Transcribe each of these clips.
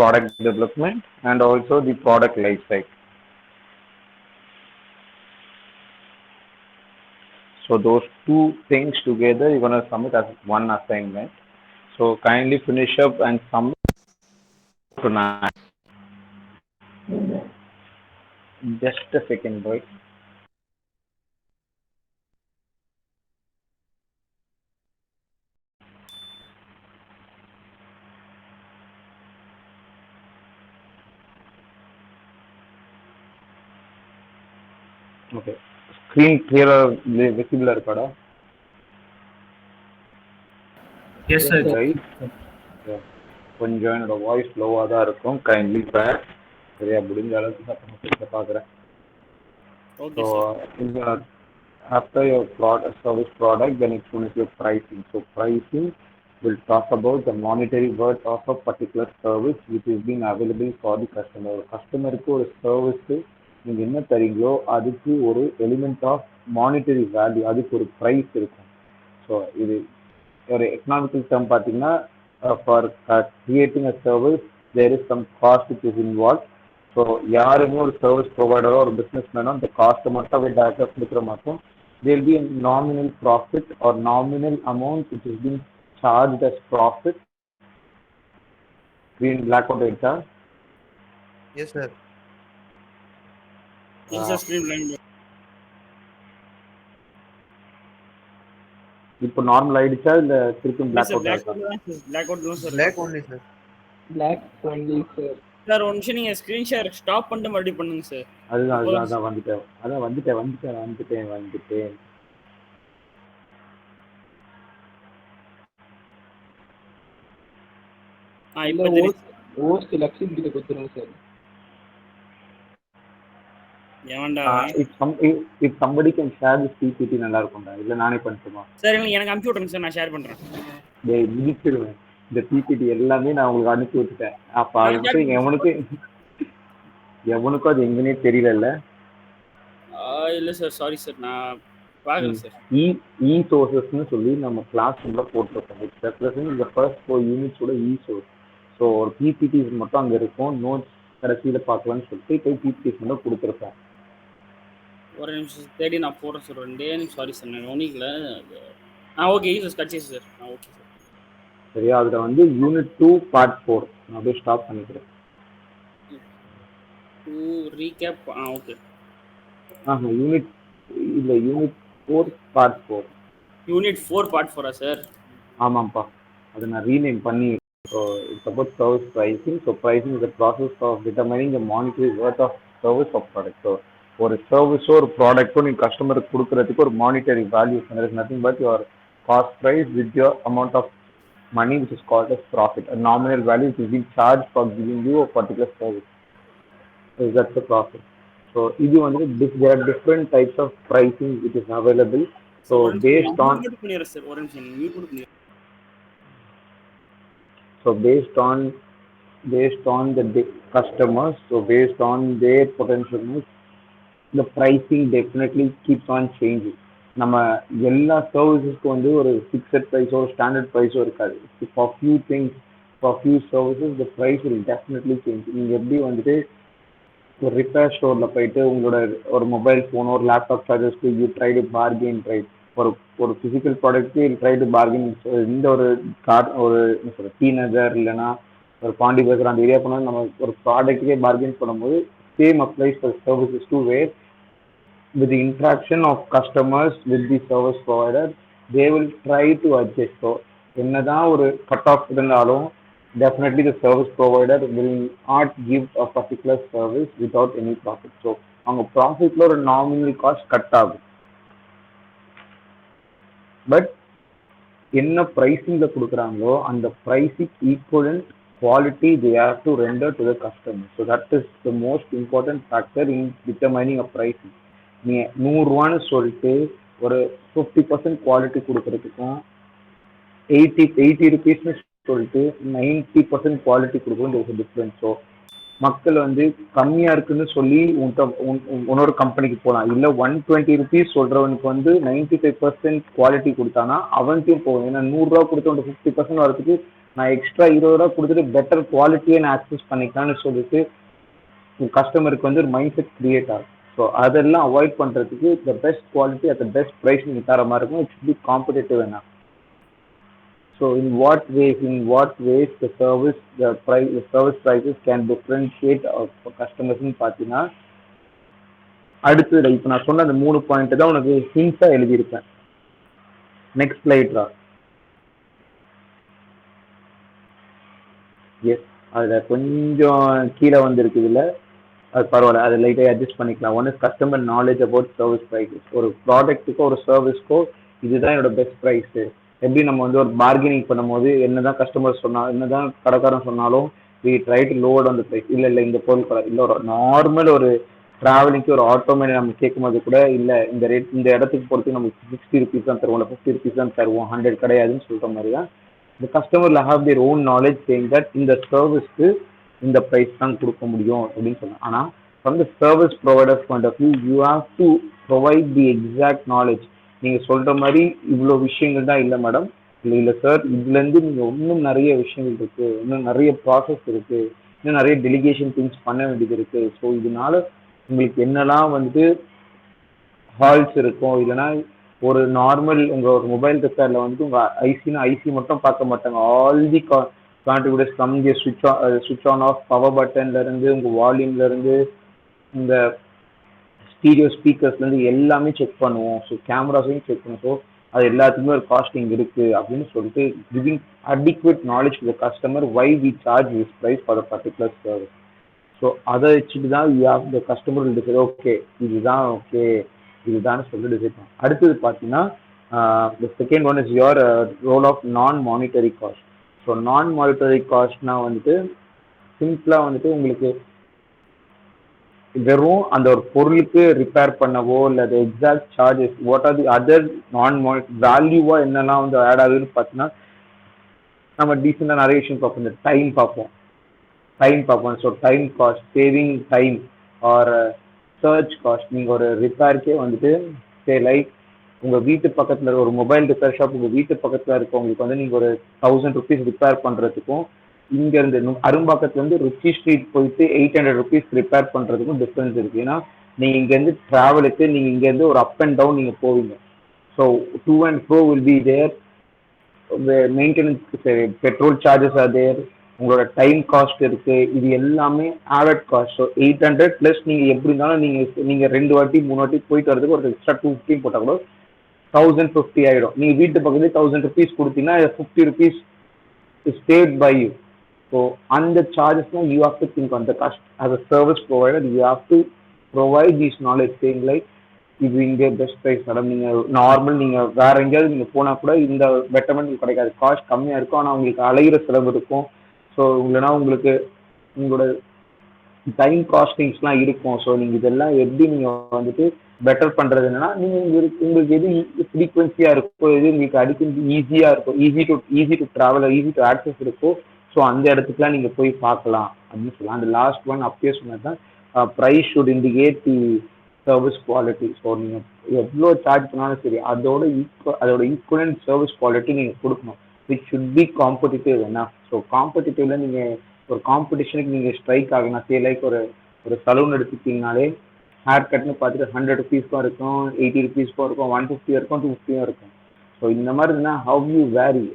product development and also the product life cycle. So those two things together, you're gonna submit as one assignment. So kindly finish up and submit tonight. Just a second, boy. Okay. Screen clear, visible இருக்கடா? Yes, sir. Right? Yeah. கொஞ்சம் என்னோட voice லோவாக தான் இருக்கும், kindly பேர் சரியா முடிஞ்ச அளவுக்கு பார்க்குறேன். Okay, so sir. after your product, service product, then next one is your pricing. So pricing will talk about the monetary worth of a particular service which is being available for the customer. கஸ்டமருக்கு ஒரு service நீங்க என்ன தரீங்களோ அதுக்கு ஒரு element of monetary value, அதுக்கு ஒரு price இருக்கும். So இது ஒரு எக்கனாமிக்கல் டேர்ம் பார்த்தீங்கன்னா, for creating a service there is some cost which is involve. ஸோ யாருமே ஒரு சர்வீஸ் ப்ரொவைடரோ ஒரு பிஸ்னஸ் மேனோ அந்த காஸ்ட்டை மட்டும் போய் டேரக்டாக கொடுக்குற மாட்டோம். there will be a nominal profit or nominal amount which is being charged as profit. Green blackout data. Yes, sir. Yes, sir. Screen blind. இப்போ நார்மல் ஆயிடுச்சா இல்ல திருப்பி Yes, black sir. Out Black ஆயிடுச்சா? blackout no, sir. Black only, sir. Black only, sir. Sir, ஒரு நிமிஷம் நீங்க screen share stop பண்ணிட்டு மறுபடியும் பண்ணுங்க சார். அதுதான் வந்துட்டேன். இப்போ தெரியுது. host லக்ஷ்மி கிட்ட கொடுத்துருங்க சார். ஏன்டா if somebody can share this PPT நல்லா இருக்கும்டா, இல்ல நானே பண்ணட்டுமா? சார் எனக்கு அனுப்பி விட்டுருங்க சார், நான் ஷேர் பண்றேன். டேய் முடிச்சிடுவேன், இந்த PPT எல்லாமே நான் உங்களுக்கு அனுப்பி விட்டுட்டேன். அப்ப அது எவனுக்கும் அது எங்கன்னே தெரியல. இல்ல சார், சாரி சார், நான் பார்க்கல சார். இ சோர்சஸ்னு சொல்லி நம்ம கிளாஸ் உள்ள போட்டிருக்கோம். இந்த ஃபர்ஸ்ட் 4 யூனிட்ஸோட இ சோர்ஸ். ஸோ ஒரு பிபிடிஸ் மட்டும் அங்கே இருக்கும், நோட்ஸ் கடைசியில் பார்க்கலாம்னு சொல்லிட்டு போய் பிபிடிஸ் மட்டும் கொடுத்துருப்பேன். ஒரு நிமிஷம் தேடி நான் போடுறேன் சார். 2 நிமிஷம், சாரி சார், நான் ஒன்றிக்கல. ஓகே சார், கட்சிச்சு சார். Okay sir. சரியா, அதில் வந்து யூனிட் 2 பார்ட் 4 நான் அப்படியே ஸ்டாப் பண்ணிக்கிறேன். Recap. Okay. Unit 4 part 4. Unit 4 part 4 sir? ஆமாம்ப்பா, அதை நான் ரீநேம் பண்ணி. So it's about service pricing. So pricing is the process of determining the monetary worth of service of product. So ஒரு சர்வீஸோ ஒரு ப்ராடக்ட்டோ நீங்கள் கஸ்டமருக்கு கொடுக்குறதுக்கு ஒரு monetary value is nothing but your cost price with your amount of money which is called as profit, a nominal value which is being charged for giving you a particular service. So that's the profit. So இது வந்து there are different types of pricing which is available. So based on the customers, so based on their potential needs, the pricing definitely keeps on changing. நம்ம எல்லா சர்வீசஸ்க்கு வந்து ஒரு fixed ப்ரைஸோ ஒரு standard ப்ரைஸோ இருக்காது. For few things, for few services the price will definitely change. நீங்கள் எப்படி வந்துட்டு ஒரு ரிப்பேர் ஸ்டோரில் போயிட்டு உங்களோட ஒரு மொபைல் ஃபோன் ஒரு லேப்டாப் சார்ஜஸ்க்கு you try to bargain right, ஒரு ஃபிசிக்கல் ப்ராடக்ட்க்கு ட்ரை டு பார்கெயின். இந்த ஒரு ஒரு என்ன சொல்ற டி நகர் இல்லைன்னா ஒரு பாண்டி பஜார் அந்த ஏரியா போனால் நம்ம ஒரு ப்ராடக்ட்டுக்கே பார்கெயின் பண்ணும்போது same applies for services two ways. With the interaction of customers with the service provider, they will try to adjust. So என்னதான் ஒரு கட் ஆஃப் இருந்தாலும் definitely the service provider will not give a particular service without any profit. So அவங்க ப்ராஃபிட்ல ஒரு nominal cost cut ஆகும். But என்ன ப்ரைஸிங்ல கொடுக்குறாங்களோ அந்த pricing equivalent quality they have to render to the customer. So that is the most important factor in determining a pricing. நீ 100 ரூபான்னு சொல்லிட்டு ஒரு 50% குவாலிட்டி கொடுக்கறதுக்கும் 80 ருபீஸ்னு சொல்லிட்டு 90% குவாலிட்டி கொடுக்கணும் டிஃப்ரென்ஸ். ஸோ மக்கள் வந்து கம்மியா இருக்குன்னு சொல்லி இன்னொரு கம்பெனிக்கு போகலாம், இல்லை 120 ருபீஸ் சொல்றவனுக்கு வந்து 95% குவாலிட்டி கொடுத்தானா அவனுக்கும் போகும். ஏன்னா 100 ரூபா கொடுத்து 50% வரதுக்கு நான் எக்ஸ்ட்ரா 20 ரூபா கொடுத்துட்டு பெட்டர் குவாலிட்டியை நான் ஆக்சஸ் பண்ணிக்கலாம்னு சொல்லிட்டு கஸ்டமருக்கு வந்து ஒரு மைண்ட் செட் கிரியேட் ஆகும். ஸோ அதெல்லாம் அவாய்ட் பண்ணுறதுக்கு the best quality at the best price நீங்கள் தர மாதிரி இருக்கும். இட்ஸ் பி காம்படிட்டிவ் என்ன. So in what ways the service prices can differentiate கஸ்டமர்ஸ்ன்னு பார்த்தீங்கன்னா அடுத்தது இப்போ நான் சொன்ன அந்த 3 பாயிண்ட் தான் உனக்கு ஹிண்ட்ஸாக எழுதியிருப்பேன். நெக்ஸ்ட் ஸ்லைட்ரா. எஸ், அதில் கொஞ்சம் கீழே வந்துருக்கு. இதில் அது பரவாயில்ல, அதை லைட்டாக அட்ஜஸ்ட் பண்ணிக்கலாம். One is customer knowledge about service prices. ஒரு ப்ராடக்ட்டுக்கோ ஒரு சர்வீஸ்க்கோ இதுதான் என்னோட பெஸ்ட் ப்ரைஸு. எப்படி நம்ம வந்து ஒரு பார்கெனிங் பண்ணும்போது என்னதான் கஸ்டமர் சொன்னால் என்னதான் கடைக்காரன் சொன்னாலும் வி ட்ரை டு லோட் அந்த ப்ரைஸ். இல்லை இந்த பொருள் இல்லை, ஒரு நார்மல் ஒரு ட்ராவலிங்க்கு ஒரு ஆட்டோமேட்டிக் நம்ம கேட்கும்போது கூட இல்லை இந்த ரேட் இந்த இடத்துக்கு பொறுத்து நமக்கு 60 ருபீஸ் தான் தருவோம், இல்லை 50 ருபீஸ் தான் தருவோம், 100 கிடையாதுன்னு சொல்கிற மாதிரி தான் இந்த கஸ்டமர்ல have their own knowledge saying that இந்த சர்வீஸ்க்கு இந்த ப்ரைஸ் தான் கொடுக்க முடியும் அப்படின்னு சொன்னேன். ஆனால் from the service providers point of view you have to provide the exact knowledge. நீங்கள் சொல்கிற மாதிரி இவ்வளோ விஷயங்கள் தான் இல்லை மேடம், இல்லை சார், இதுலேருந்து நீங்கள் இன்னும் நிறைய விஷயங்கள் இருக்குது, இன்னும் நிறைய ப்ராசஸ் இருக்குது, இன்னும் நிறைய டெலிகேஷன் திங்ஸ் பண்ண வேண்டியது இருக்குது. ஸோ இதனால உங்களுக்கு என்னெல்லாம் வந்து ஹால்ஸ் இருக்கும், இல்லைனா ஒரு நார்மல் உங்கள் ஒரு மொபைல் ரிப்பேரில் வந்து உங்கள் ஐசி மட்டும் பார்க்க மாட்டாங்க. ஆல் தி கான்ட்ரிபியூட்டர்ஸ் கம் தி சுவிட்ச் ஆன் ஆஃப் பவர் பட்டன்லேருந்து உங்கள் வால்யூம்லேருந்து இந்த ஸ்டீரியோ ஸ்பீக்கர்ஸ்லேருந்து எல்லாமே செக் பண்ணுவோம். ஸோ கேமராஸையும் செக் பண்ணுவோம். ஸோ அது எல்லாத்துக்குமே ஒரு காஸ்டிங் இருக்குது அப்படின்னு சொல்லிட்டு giving adequate knowledge to the customer why we charge this price for the particular service. So அதை வச்சுட்டு தான் த கஸ்டமர் டிசைட் ஓகே இதுதான் சொல்லி டிசைட் பண்ணும். அடுத்தது பார்த்தீங்கன்னா the second one is your role of non monetary cost. So non monetary காஸ்ட்னா வந்துட்டு சிம்பிளாக வந்துட்டு உங்களுக்கு வெறும் அந்த ஒரு பொருளுக்கு ரிப்பேர் பண்ணவோ இல்லை அது exact charges what are the other நான் மானிட்டரி வேல்யூவாக என்னெல்லாம் வந்து ஆட் ஆகுதுன்னு பார்த்தீங்கன்னா நம்ம டீசெண்டாக நிறைய விஷயம் பார்ப்போம். இந்த டைம் பார்ப்போம். So time cost, saving time or search cost. நீங்கள் ஒரு ரிப்பேருக்கே வந்துட்டு லைக் உங்கள் வீட்டு பக்கத்தில் ஒரு மொபைல் ரிப்பேர் ஷாப் உங்கள் வீட்டு பக்கத்தில் இருக்கவங்களுக்கு வந்து நீங்கள் ஒரு 1000 ருபீஸ் ரிப்பேர் பண்ணுறதுக்கும் இங்கேருந்து அரும்பாக்கத்துலேருந்து ருச்சி ஸ்ட்ரீட் போயிட்டு 800 ருபீஸ் ரிப்பேர் பண்ணுறதுக்கும் டிஃப்ரென்ஸ் இருக்குது. ஏன்னா நீங்கள் இங்கேருந்து ட்ராவலுக்கு நீங்கள் இங்கேருந்து ஒரு அப் அண்ட் டவுன் நீங்கள் போவீங்க. So to and fro will be there, maintenance petrol charges are there, உங்களோட டைம் காஸ்ட் இருக்குது, இது எல்லாமே ஆடட் காஸ்ட். ஸோ 800 ப்ளஸ் நீங்கள் எப்படி இருந்தாலும் நீங்கள் 2 வாட்டி 3 வாட்டி போயிட்டு வரதுக்கு ஒரு எக்ஸ்ட்ரா 250 போட்டால் கூட 1050 ஆகிடும். நீங்கள் வீட்டு பக்கத்துலேயே 1000 ருபீஸ் கொடுத்தீங்கன்னா 50 rupees is paid by you. So அந்த சார்ஜஸ்லாம் you have to think on the cost as a service provider. You have to provide these knowledge saying like இது இங்கே பெஸ்ட் ப்ரைஸ் மேடம். நீங்கள் நார்மல் நீங்கள் வேறு எங்கேயாவது நீங்கள் போனால் கூட இந்த பெட்டர்மெண்ட் கிடைக்காது, காஸ்ட் கம்மியாக இருக்கும், ஆனால் உங்களுக்கு அலைகிற செலவு இருக்கும். ஸோ இல்லைனா உங்களுக்கு உங்களோட டைம் காஸ்டிங்ஸ்லாம் இருக்கும். ஸோ நீங்கள் இதெல்லாம் எப்படி நீங்கள் வந்துட்டு பெட்டர் பண்ணுறது என்னன்னா நீங்கள் உங்களுக்கு எது ஃப்ரீக்வன்சியாக இருக்கோ, எது உங்களுக்கு அடிக்கிறது ஈஸியாக இருக்கும், easy to travel, easy to access இருக்கோ, ஸோ அந்த இடத்துக்குலாம் நீங்கள் போய் பார்க்கலாம் அப்படின்னு சொல்லலாம். அந்த லாஸ்ட் ஒன் அப்பயே சொன்னது தான் price should indicate the service quality. So நீங்கள் எவ்வளோ சார்ஜ் பண்ணாலும் சரி அதோட ஈக்குவலன்ட் சர்வீஸ் குவாலிட்டி நீங்கள் கொடுக்கணும். விச் ஷுட் பி காம்படிட்டிவ் என்ன. ஸோ காம்படிட்டிவ்ல நீங்கள் ஒரு காம்படிஷனுக்கு நீங்கள் ஸ்ட்ரைக் ஆகணும். சே லைக் ஒரு சலூன் எடுத்துக்கிட்டிங்கனாலே ஹேர் கட்னு பார்த்துட்டு 100 ருபீஸ்க்கும் இருக்கும், 80 ருபீஸ்க்கும் இருக்கும், 150 இருக்கும், 250 இருக்கும். ஸோ இந்த மாதிரி இருந்தால் ஹவ் யூ வேரி,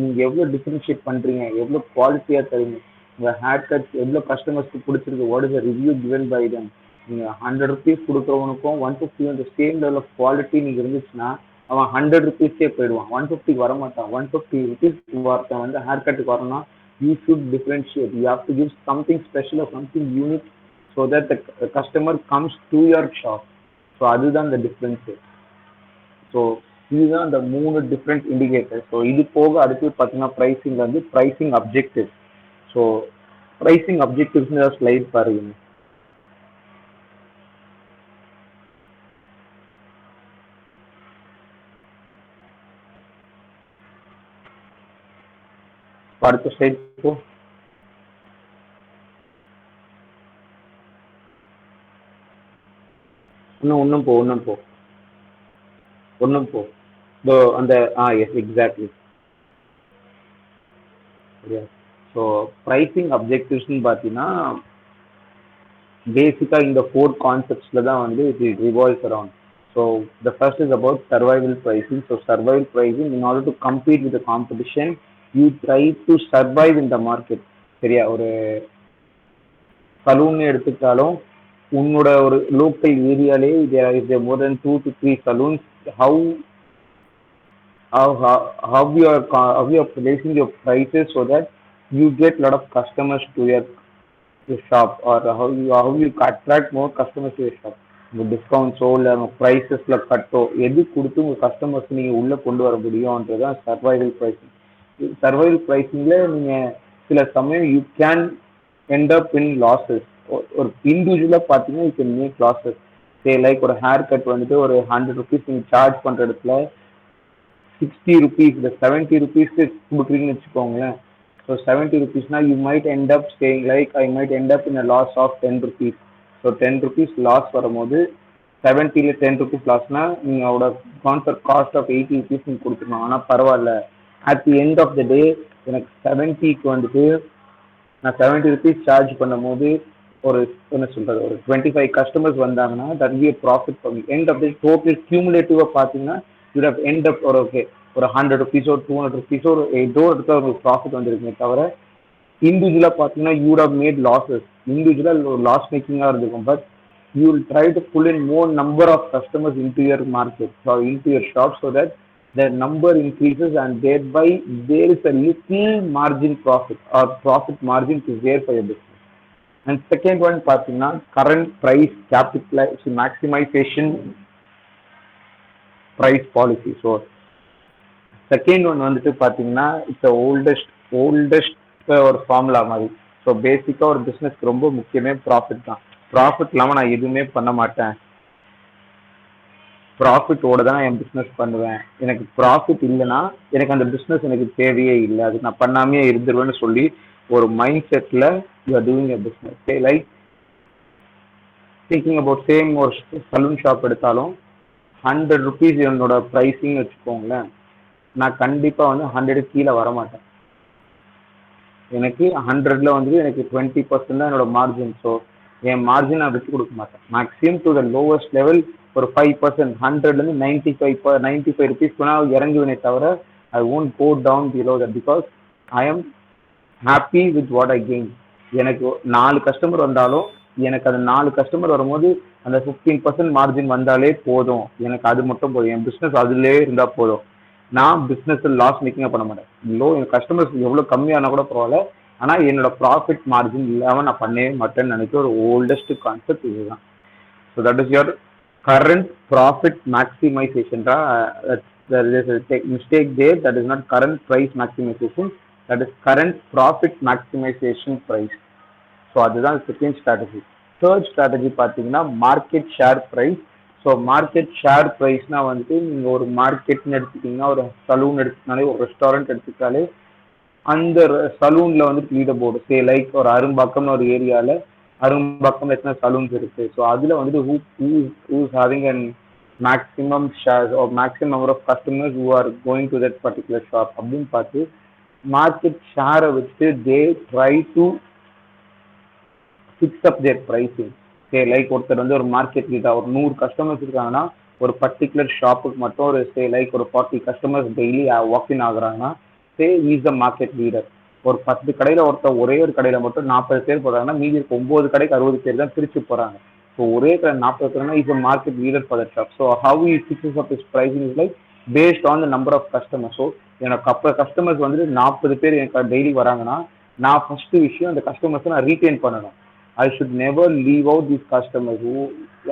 நீங்கள் எவ்வளோ டிஃப்ரென்ஷியேட் பண்ணுறீங்க, எவ்வளோ குவாலிட்டியாக தரீங்க, உங்கள் ஹேர் கட் எவ்வளோ கஸ்டமர்ஸ்க்கு பிடிச்சிருக்கு, what is the review given by them. நீங்கள் 100 ருபீஸ் கொடுக்குறவனுக்கும் 150 அந்த சேம் லெவல் ஆஃப் குவாலிட்டி நீங்கள் இருந்துச்சுன்னா அவன் 100 ருபீஸ்க்கே போயிடுவான், 150 வரமாட்டான். 150 ருபீஸ் ஒருத்தன் வந்து ஹேர் கட்டுக்கு வரணும்னா you should differentiate. You have to give something special or something unique so that the customer comes to your shop. So அதுதான் the difference. So இதுதான் அந்த 3 different indicators. So இது போக அடுத்து பார்த்தீங்கன்னா ப்ரைஸிங் வந்து ப்ரைஸிங் அப்ஜெக்டிவ்ஸ். ஸோ ப்ரைஸிங் அப்ஜெக்டிவ்ஸ்னு slide பாருங்க. அடுத்த ஸ்லைட் போ. ஒன்றும் போ அந்த எஸ் எக்ஸாக்ட்லி. சரியா? ஸோ ப்ரைஸிங் அப்ஜெக்டிவ்ஸ்னு பார்த்தீங்கன்னா பேசிக்காக இந்த 4 கான்செப்ட்ஸில் தான் வந்து it revolves around. So the first is about survival pricing. So survival pricing in order to compete with competition you try to survive in the market. சரியா? ஒரு சலூன் எடுத்துக்கிட்டாலும் உன்னோட ஒரு லோக்கல் ஏரியாலே is more then 2 to 3 salons. how how you are placing your prices so that you get lot of customers to your shop, or how you attract more customers to your shop. உங்க டிஸ்கவுண்ட்ஸோ இல்லை ப்ரைஸஸ்ல கட்டோ எது கொடுத்து உங்க customers நீங்க உள்ள கொண்டு வர முடியும்ன்றதான் சர்வைவல் ப்ரைஸிங். சர்வைவல் ப்ரைஸிங்ல நீங்க சில சமயம் you can end up in losses. ஒரு இண்டிவிஜுவலாக பார்த்தீங்கன்னா you can make losses. Say like ஒரு ஹேர் கட் வந்துட்டு ஒரு 100 rupees நீங்கள் சார்ஜ் பண்ணுற இடத்துல 60 rupees இல்லை 70 rupees கொடுக்குறீங்கன்னு வச்சுக்கோங்களேன். ஸோ 70 rupeesனா you might end up saying like I might end up in a loss of 10 rupees. So 10 rupees loss வரும்போது 70ல 10 rupees லாஸ்னா நீங்கள் அவரோட கான்சர் காஸ்ட் ஆஃப் 80 rupees நீங்கள் கொடுத்துருணும். ஆனால் பரவாயில்ல, at the end of the day எனக்கு 70க்கு வந்துட்டு நான் 70 rupees சார்ஜ் பண்ணும் போது ஒரு என்ன சொல்றது ஒரு 25 customers வந்தாங்கன்னா that be profit for me. End of the total கியூமுலேட்டிவா பார்த்தீங்கன்னா யூ ஹவ் எண்ட் அப் ஒரு ஓகே ஒரு 100 rupees or 200 rupees ஒரு ஏதோ இடத்துல உங்களுக்கு ப்ராஃபிட் வந்துருக்குமே தவிர இண்டிவிஜுவலாக பார்த்தீங்கன்னா யூ ஹவ் மேட் லாஸஸ். இண்டிவிஜுவலாக ஒரு லாஸ் மேக்கிங்காக இருந்திருக்கும். But you will try to pull in more number of customers into your market or into your shop so that the number increases and thereby there is a little margin profit or profit margin is there for your business. And second one பார்த்தீங்கன்னா current price capitalization maximization price policy. So second one வந்துட்டு பார்த்தீங்கன்னா it's the oldest ஒரு formula மாதிரி. So பேசிக்காக ஒரு பிஸ்னஸ்க்கு ரொம்ப முக்கியமே ப்ராஃபிட் தான். ப்ராஃபிட் இல்லாமல் நான் எதுவுமே பண்ண மாட்டேன், ப்ராஃபிட்டோட தான் என் பிஸ்னஸ் பண்ணுவேன், எனக்கு ப்ராஃபிட் இல்லைன்னா எனக்கு அந்த பிஸ்னஸ் எனக்கு தேவையே இல்லை, அது நான் பண்ணாமையே இருந்துருவேன்னு சொல்லி ஒரு mind settle you are doing a business. Like thinking about same ஒரு சலூன் ஷாப் எடுத்தாலும் 100 rupees என்னோட ப்ரைஸிங் வச்சுக்கோங்களேன், நான் கண்டிப்பாக வந்து 100 கீழே வரமாட்டேன். எனக்கு 100ல வந்து எனக்கு 20% தான் என்னோட மார்ஜின். ஸோ என் மார்ஜின் நான் விட்டு கொடுக்க மாட்டேன். Maximum to the lowest level ஒரு 5%, 100லேருந்து 95 rupees போனால் இறங்குவேனே தவிர I won't go down below that because I am happy with what I gain. எனக்கு 4 கஸ்டமர் வந்தாலும் எனக்கு அந்த 4 கஸ்டமர் வரும்போது அந்த 15% மார்ஜின் வந்தாலே போதும், எனக்கு அது மட்டும் போதும், என் பிஸ்னஸ் அதுலேயே இருந்தால் போதும். நான் பிஸ்னஸில் லாஸ் மேக்கிங்காக பண்ண மாட்டேன். என் கஸ்டமர்ஸ் எவ்வளோ கம்மியானா கூட பரவாயில்ல, ஆனால் என்னோட ப்ராஃபிட் மார்ஜின் இல்லாமல் நான் பண்ணவே மாட்டேன்னு நினைக்கிற ஒரு ஓல்டஸ்ட் கான்செப்ட் இதுதான். So that is your current profit maximization. There is a mistake there. That is not current price maximization, that is current profit maximization price. So அதுதான் செகண்ட் ஸ்ட்ராட்டஜி. தேர்ட் ஸ்ட்ராட்டஜி பார்த்தீங்கன்னா market share price. So market share ப்ரைஸ்னால் வந்துட்டு நீங்கள் ஒரு மார்க்கெட்னு எடுத்துக்கிட்டிங்கன்னா ஒரு salon எடுத்துக்கினாலே ஒரு restaurant எடுத்துக்கிட்டாலே அந்த சலூனில் வந்துட்டு லீடர் போர்டு சே லைக் ஒரு அரும்பாக்கம்னு ஒரு ஏரியாவில் அரும்பாக்கம் எத்தனை சலூன்ஸ் இருக்கு, ஸோ அதில் வந்துட்டு who's having an maximum shares or maximum number of customers who are going to that particular shop அப்படின்னு பார்த்து மார்க்கெட் ஷேரை வச்சுட்டு they try to fix up their pricing. Say like ஒருத்தர் வந்து ஒரு மார்க்கெட் லீடர் ஒரு 100 கஸ்டமர்ஸ் இருக்காங்கன்னா ஒரு பர்டிகுலர் ஷாப்புக்கு மட்டும் ஒரு சே லைக் ஒரு 40 கஸ்டமர்ஸ் டெய்லி வாக்கின் ஆகுறாங்கன்னா say is the market leader. ஒரு 10 கடையில் ஒருத்தர் ஒரே ஒரு கடையில் மட்டும் 40 பேர் போடுறாங்கன்னா மீதி இருக்க 9 கடைக்கு 60 பேர் தான் பிரித்து போகிறாங்க. ஸோ ஒரே கடை 40 பேர்னா is a market leader for that shop. So how he fixes up is pricing is like based on the number of customers. So எனக்கு அப்போ கஸ்டமர்ஸ் வந்துட்டு 40 பேர் எனக்கு டெய்லி வராங்கன்னா நான் ஃபஸ்ட்டு விஷயம் அந்த கஸ்டமர்ஸை நான் ரீட்டைன் பண்ணணும். I should never leave out these customers. Who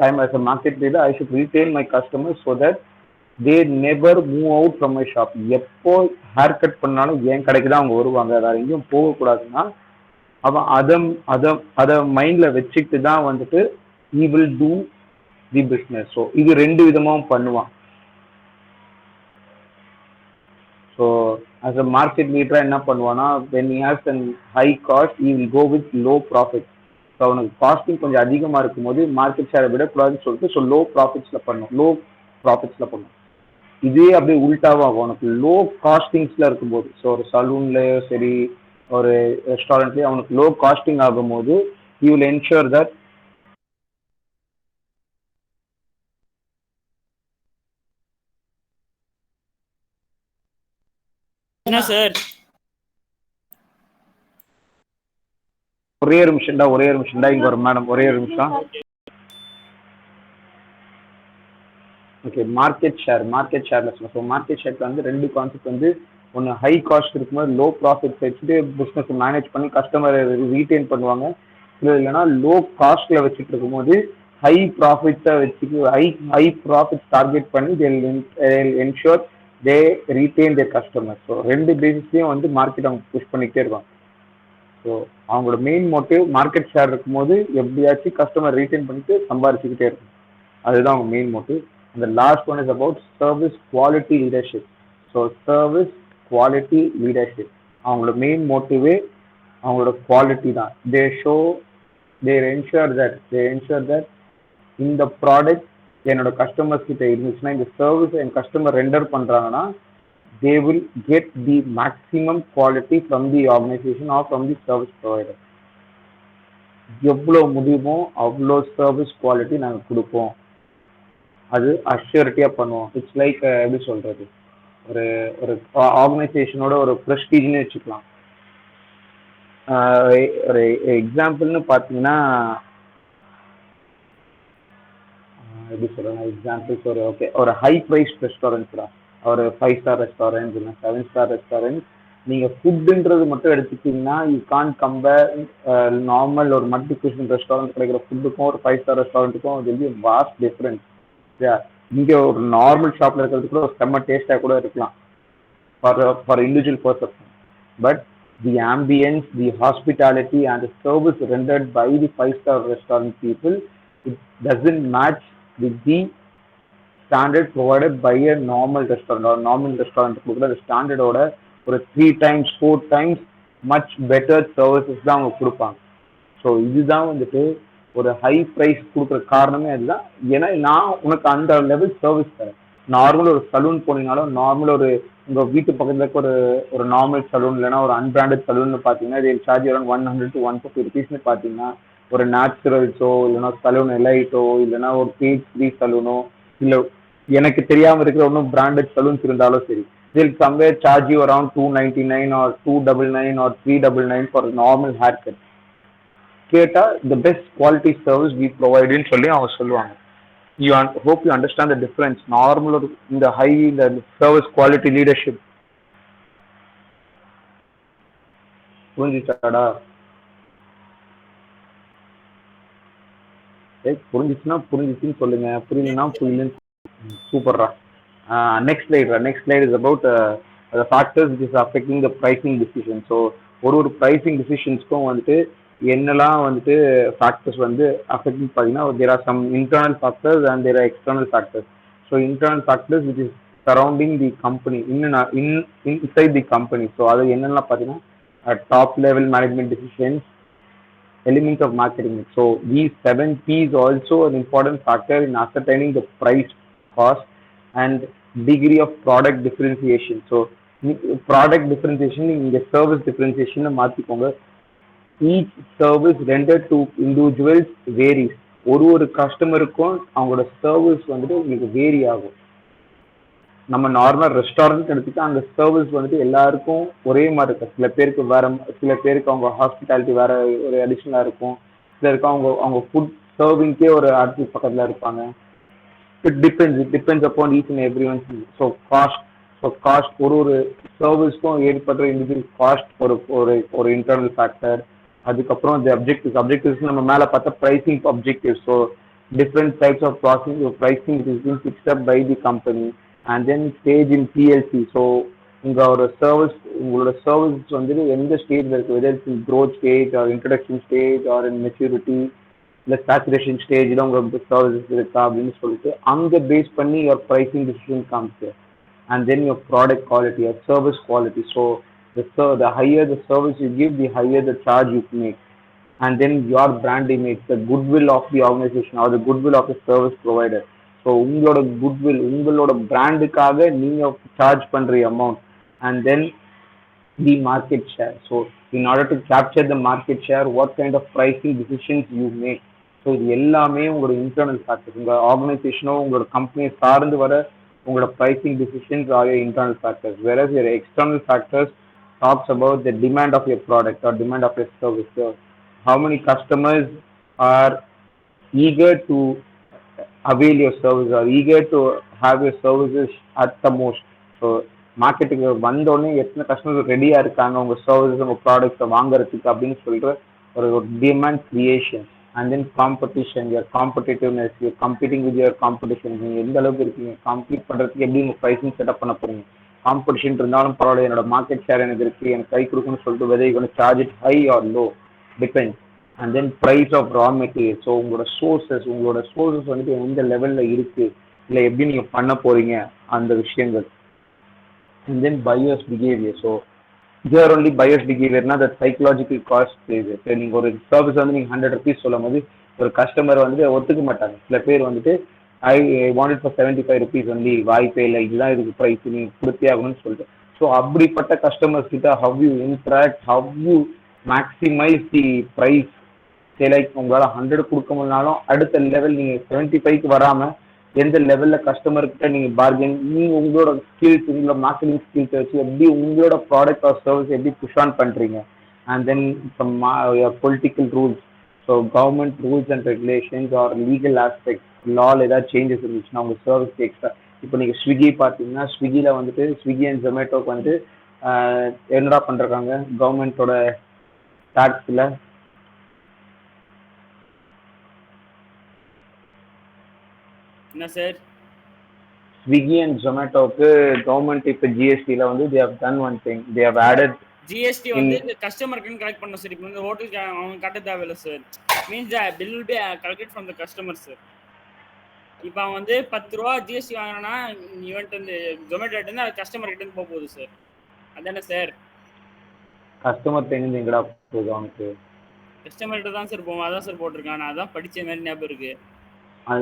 I am as a market leader, I should retain my customers so that they never move out from my shop. எப்போ hair cut பண்ணாலும் என் கடைக்கு தான் அவங்க வருவாங்க, வேற எங்கேயும் போகக்கூடாதுன்னா அவன் அதை மைண்டில் வச்சுக்கிட்டு தான் வந்துட்டு he will do the business. So இது 2 விதமாகவும் பண்ணுவான். So as a market leader என்ன பண்ணுவான்னா when he has a high cost he will go with low profit. So அவனுக்கு காஸ்டிங் கொஞ்சம் அதிகமாக இருக்கும்போது மார்க்கெட் ஷேரை விடக்கூடாதுன்னு சொல்லிட்டு ஸோ லோ ப்ராஃபிட்ஸில் பண்ணும். இதே அப்படியே உல்ட்டாவாகும் உனக்கு லோ காஸ்டிங்ஸில் இருக்கும்போது. ஸோ ஒரு சலூன்லேயோ சரி ஒரு ரெஸ்டாரண்ட்லேயே அவனுக்கு லோ காஸ்டிங் ஆகும்போது he will ensure that என்ன சார்? ஒரே ஒரு நிமிஷம்டா இங்க ஒரு மேடம் ஒரே ஒரு நிமிஷம். ஓகே, மார்க்கெட் ஷேர்ல ஸோ மார்க்கெட் ஷேர்ல வந்து ரெண்டு கான்செப்ட் வந்து ஒன்று ஹை காஸ்ட் இருக்கும்போது லோ ப்ராஃபிட்ஸ் வச்சுட்டு பிஸ்னஸ் மேனேஜ் பண்ணி கஸ்டமரை ரீட்டைன் பண்ணுவாங்க. இல்லை இல்லைன்னா லோ காஸ்ட்ல வச்சுட்டு இருக்கும்போது ஹை ப்ராஃபிட்ஸை வச்சுட்டு ஹை ப்ராஃபிட்ஸ் டார்கெட் பண்ணி என்ஷூர் தே ரீட்டைன் தேர் கஸ்டமர். ஸோ ரெண்டு பேசிஸ்லையும் வந்து மார்க்கெட் அவங்க புஷ் பண்ணிக்கிட்டே இருப்பாங்க. ஸோ அவங்களோட மெயின் மோட்டிவ் மார்க்கெட் ஷேர் இருக்கும்போது எப்படியாச்சும் கஸ்டமர் ரீட்டைன் பண்ணிட்டு சம்பாரிச்சுக்கிட்டே இருக்கும். அதுதான் அவங்க main motive. And the last one is about service quality leadership. So service quality leadership. அவங்களோட மெயின் மோட்டிவே அவங்களோட குவாலிட்டி தான். they ensure that இந்த ப்ராடக்ட் என்னோட கஸ்டமர்ஸ் கிட்ட இருந்துச்சுன்னா, இந்த சர்வீஸ் என் கஸ்டமர் ரெண்டர் பண்றாங்கன்னா they will get the maximum quality from the organization or from the service provider. எவ்வளோ முடியுமோ அவ்வளோ சர்வீஸ் குவாலிட்டி நாங்கள் கொடுப்போம். அது அஷ்யூரிட்டியாக பண்ணுவோம். இட்ஸ் லைக் எப்படி சொல்கிறது, ஒரு ஒரு ஆர்கனைசேஷனோட ஒரு ப்ரெஸ்டீஜ்னு வச்சுக்கலாம். ஒரு எக்ஸாம்பிள்னு பார்த்தீங்கன்னா எப்படி சொல்கிறேன், எக்ஸாம்பிள்ஸ் ஒரு ஹை ப்ரைஸ் ரெஸ்டாரண்ட்ஸ் தான், ஒரு 5 ஸ்டார் ரெஸ்டாரண்ட் இல்லை 7 ஸ்டார் ரெஸ்டாரண்ட். நீங்கள் ஃபுட்டுன்றது மட்டும் எடுத்துக்கிட்டிங்கன்னா யூ கான் கம்பேர் நார்மல் ஒரு மல்டி குஷன் ரெஸ்டாரண்ட் கிடைக்கிற ஃபுட்டுக்கும் ஒரு 5 ஸ்டார் ரெஸ்டாரண்ட்டுக்கும் அது வாஸ்ட் டிஃப்ரென்ஸ். இங்கே ஒரு நார்மல் ஷாப்ல இருக்கிறது கூட ஒரு செம்ம டேஸ்டா கூட இருக்கலாம் for individual person. But the ambience, the hospitality and the service rendered by the 5 star restaurant people, it doesn't match with the standard provided by a normal restaurant. ஒரு நார்மல் ரெஸ்டாரண்ட் கொடுக்குற அந்த ஸ்டாண்டர்டோட ஒரு 3 times 4 times much better services தான் அவங்க கொடுப்பாங்க. So இதுதான் வந்துட்டு ஒரு ஹை ப்ரைஸ் கொடுக்குற காரணமே அதுதான். ஏன்னா நான் உனக்கு அந்த லெவல் சர்வீஸ் தரேன். நார்மல் ஒரு சலூன் போனீங்கனாலும், நார்மல் ஒரு உங்கள் வீட்டு பக்கத்தில் இருக்க ஒரு நார்மல் சலூன் இல்லைன்னா ஒரு அன்பிராண்டட் சலூன்னு பார்த்தீங்கன்னா இது சார்ஜ் அரௌண்ட் 100 to 150 rupeesனு பார்த்தீங்கன்னா, ஒரு நேச்சுரல்ஸோ இல்லைன்னா சலூன் எலைட்டோ இல்லைன்னா ஒரு பேஜ் 3 சலூனோ இல்லை எனக்கு தெரியாமல் இருக்கிற ஒன்றும் பிராண்டட் சலூன்ஸ் இருந்தாலும் சரி, they'll somewhere charge you around 299 or 299 or 399 for a normal haircut. கேட்டா the best quality service we provide ன்னு சொல்லி அவங்க சொல்லுவாங்க. hope you understand the difference. Normal ஒரு இந்த ஹை இந்த சர்வீஸ் குவாலிட்டி லீடர்ஷிப் புரிஞ்சுச்சாடா? புரிஞ்சிச்சுன்னு சொல்லுங்க, புரியலன்னா புரியலன்னு. சூப்பர்ரா. Next slide is about the factors which is affecting the pricing decision. So ஒரு pricing decisions-க்கும் வந்துட்டு என்னெல்லாம் வந்துட்டு ஃபேக்டர்ஸ் வந்து அஃபெக்ட் பார்த்தீங்கன்னா, there are some internal factors and there are external factors. So internal factors which is surrounding the company, inside the company. So அது என்னெல்லாம் பார்த்தீங்கன்னா top level management decisions, element of marketing. So these 7 P's also an important factor in ascertaining the price, cost and degree of product differentiation. So product differentiation இங்க service differentiation மாத்திக்கோங்க. each service rendered to individuals varies. ஒரு கஸ்டமருக்கும் அவங்களோட service வந்துட்டு உங்களுக்கு vary ஆகும். நம்ம normal restaurant எடுத்துட்டு அந்த service வந்துட்டு எல்லாருக்கும் ஒரே மாதிரி இருக்கும். சில பேருக்கு வேற, சில பேருக்கு அவங்க ஹாஸ்பிட்டாலிட்டி வேற ஒரு அடிஷனலா இருக்கும், சிலருக்கு அவங்க ஃபுட் சர்விங்க்கே ஒரு அடுத்த பக்கத்துல இருப்பாங்க. It depends upon each and everyone. So cost ஒரு சர்வீஸ்க்கும் ஏற்படுற இண்டிவிஜுவல் காஸ்ட் ஒரு இன்டர்னல் ஃபேக்டர். அதுக்கப்புறம் the objectives நம்ம மேல பார்த்தா pricing objectives. So different types of pricing is being fixed up by the company. And then stage in PLC. So உங்களோட service வந்துட்டு எந்த ஸ்டேஜ்ல இருக்கு, whether it's in growth stage or introduction stage or in maturity இல்லை saturation ஸ்டேஜில் உங்களுக்கு services இருக்கா அப்படின்னு சொல்லிட்டு அங்கே பேஸ் பண்ணி your pricing decision comes there. And then your product quality, your service quality. So the higher the service you give, the higher the charge you make. And then your brand image, the goodwill of the organization or the goodwill of the service provider. So உங்களோட goodwill, உங்களோட பிராண்டுக்காக நீங்க charge பண்ற amount. And then the market share. So in order to capture the market share, what kind of pricing decisions you make. So இது எல்லாமே உங்களோட internal factors. உங்கள் ஆர்கனைசேஷனோ உங்களோட கம்பெனியை சார்ந்து வர உங்களோட pricing decisions are your internal factors. whereas your external factors talks about the demand of your product or demand of your service. So how many customers are eager to avail your service or eager to have your services at the most. So மார்க்கெட்டுக்கு வந்தோடனே எத்தனை customers ரெடியாக இருக்காங்க உங்கள் services உங்கள் ப்ராடக்ட்ஸை வாங்குறதுக்கு அப்படின்னு சொல்கிற ஒரு demand creation. And then competition, your competitiveness, you're competing with your competition. நீங்கள் எந்த அளவுக்கு இருக்கீங்க, காம்பீட் பண்ணுறதுக்கு எப்படி உங்கள் ப்ரைஸிங் செட்டப் பண்ண போகிறீங்க. காம்படிஷன் இருந்தாலும் பரவாயில்ல, என்னோட மார்க்கெட் ஷேர் எனக்கு இருக்குது, எனக்கு கை கொடுக்குன்னு சொல்லிட்டு whether you're going to charge it high or low depends. And then price of raw material. So உங்களோட சோர்சஸ் வந்துட்டு எந்த லெவலில் இருக்குது, இல்லை எப்படி நீங்கள் பண்ண போகிறீங்க அந்த விஷயங்கள். And then buyer's behavior. So here only buyer's behavior na that psychological cost plays. So நீங்கள் ஒரு சர்வீஸ் வந்து நீங்கள் 100 rupees சொல்லும் போது ஒரு கஸ்டமர் வந்துட்டு ஒத்துக்க மாட்டாங்க. சில பேர் வந்துட்டு I wanted for 75 rupees only, வாய்ப்பே இல்லை, இதுதான் இதுக்கு ப்ரைஸ், நீங்கள் கொடுத்தே ஆகணும்னு சொல்லிட்டு. ஸோ அப்படிப்பட்ட கஸ்டமர்ஸ் கிட்ட how you interact, how you maximize the price. Like உங்களால் 100 கொடுக்க முடியனாலும் அடுத்த லெவல் நீங்கள் 75க்கு வராமல் எந்த லெவலில் கஸ்டமர்கிட்ட நீங்கள் பார்கென், நீங்கள் உங்களோட ஸ்கில்ஸ், உங்களோட மார்க்கெட்டிங் ஸ்கில்ஸ் வச்சு எப்படி உங்களோட ப்ராடக்ட் ஆர் சர்வீஸ் எப்படி புஷ் ஆன் பண்ணுறீங்க. And then some political rules. So government rules and regulations or legal aspect, லாவில் ஏதாவது சேஞ்சஸ் இருந்துச்சுன்னா உங்கள் சர்வீஸ்க்கு எக்ஸ்ட்ரா. இப்போ நீங்கள் ஸ்விக்கி பார்த்தீங்கன்னா ஸ்விக்கியில் வந்துட்டு ஸ்விக்கி அண்ட் ஜொமேட்டோக்கு வந்துட்டு என்னடா பண்ணுறாங்க கவர்மெண்ட்டோட டேக்ஸில் என்ன சார்? ஸ்விக்கி அண்ட் ஜொமேட்டோக்கு கவர்மெண்ட் இப்போ ஜிஎஸ்டியில் வந்து they have done one thing, they have added GST வந்து கஸ்டமருக்கு கலெக்ட் பண்ண சார். இப்போ வந்து ஹோட்டலுக்கு அவங்க கட்ட தேவையில்லை sir. Means bill will be collected from the customer sir. இப்போ அவன் வந்து 10 ரூபா ஜிஎஸ்டி வாங்கினா இவன்ட்டு வந்து ஜொமேட்டோட்டு அது கஸ்டமர் கிட்ட போக போகுது சார். அதானே சார்? கஸ்டமர் தெரிஞ்சு எங்கடா போகுது அவனுக்கு? கஸ்டமர்கிட்ட தான் சார் போவோம். அதான் சார் போட்டிருக்கான். நான் அதான் படித்த மாதிரி ஞாபகம் இருக்கு.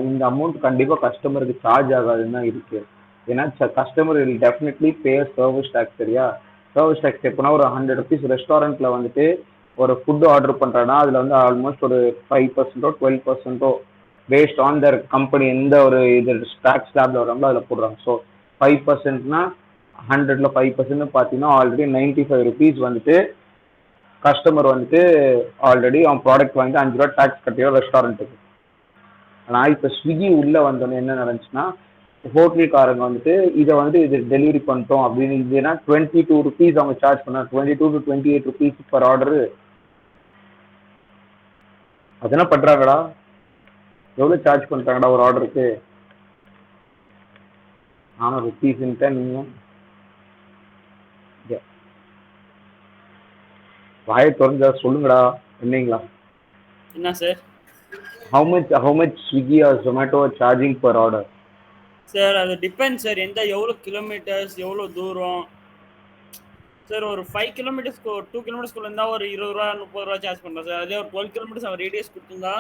இந்த அமௌண்ட் கண்டிப்பாக கஸ்டமருக்கு சார்ஜ் ஆகாதுன்னு தான் இருக்கு. ஏன்னா customer will definitely pay service tax. சரியா? சர்வீஸ் டேக்ஸ் எப்போனா ஒரு 100 rupees ரெஸ்டாரண்ட்டில் வந்துட்டு ஒரு ஃபுட்டு ஆர்டர் பண்ணுறான்னா அதில் வந்து ஆல்மோஸ்ட் ஒரு 5% 12% பேஸ்ட் ஆன் தர் கம்பெனி எந்த ஒரு இது டேக்ஸ் ஸ்லாப்ல வராங்களோ அதில் போடுறாங்க. ஸோ 5%னா 100ல் 5% பார்த்தீங்கன்னா ஆல்ரெடி 95 rupees வந்துட்டு கஸ்டமர் வந்துட்டு ஆல்ரெடி அவன் ப்ராடக்ட் வாங்கிட்டு 5 ரூபா டேக்ஸ் கட்டியோ ரெஸ்டாரண்ட்டுக்கு. ஆனால் இப்போ ஸ்விக்கி உள்ளே வந்தோன்னே என்ன நடந்துச்சுன்னா ஹோட்டலுக்காரங்க வந்துட்டு இதை வந்து இது டெலிவரி பண்ணிட்டோம் அப்படின்னு இதுனா 22 rupees அவங்க சார்ஜ் பண்ணாங்க. 22 to 28 rupees பர் ஆர்டரு. அதெல்லாம் பண்ணுறாங்கடா. எவ்வளோ சார்ஜ் பண்ணுறாங்கடா ஒரு ஆர்டருக்கு? 400 rupeesன்ட்டு நீங்கள் வாயை திறந்தா சொல்லுங்கடா என்னங்களா? என்ன sir? How much Swiggy or Zomato are charging per order? Sir அது டிபெண்ட் சார். எவ்வளோ கிலோமீட்டர்ஸ், எவ்வளோ தூரம் சார். ஒரு 5 கிலோமீட்டர்ஸ்க்கு 2 கிலோமீட்டர்ஸ்குள்ள இருந்தால் ஒரு 20 ரூபா 30 ரூபா சார்ஜ் பண்ணுறான் சார். அதே ஒரு 12 கிலோமீட்டர்ஸ் அவன் ரேடியஸ் கொடுத்துருந்தா